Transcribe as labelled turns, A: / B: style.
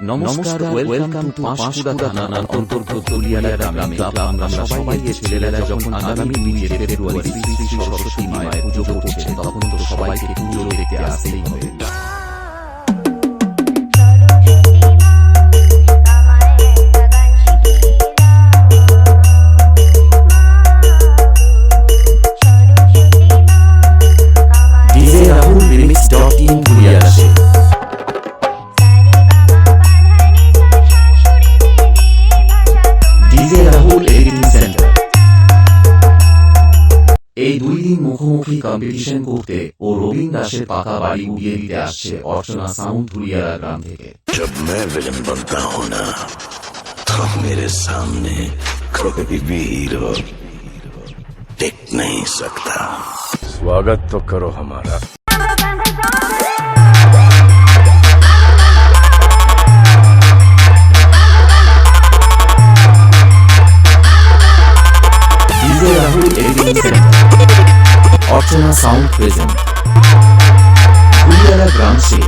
A: নমস্কার, welcome to Panskura থানার অন্তর্গত তুলিয়ালা গ্রামে আমরা সবাই ছেলেরা যখন আগামী 2 ফেব্রুয়ারি শ্রী শ্রী সরস্বতী মায়ের পুজো করছে, তখন তো সবাইকে পুজো দেখতে আসতেই হবে। ডিজে রাহুল remix.in তুলিয়ালা সে ডিজে রাহুল এডিটিং সেন্টার। এই 2 দিন মুখোমুখি কম্পিটিশন করতে ও রবীন দাসের পাকা বাড়ি উড়িয়ে দিতে আসছে অর্চনা সাউন্ড তুলিয়ালা গ্রাম থেকে।
B: जब मैं विलन बनता हूं ना, तो मेरे सामने कोई भी हीरो टिक नहीं सकता। स्वागत तो करो हमारा।
A: ডিজে রাহুল এডিটিং সেন্টার, অর্চনা সাউন্ড প্রেজেন্ট, তুলিয়ালা গ্রাম সে।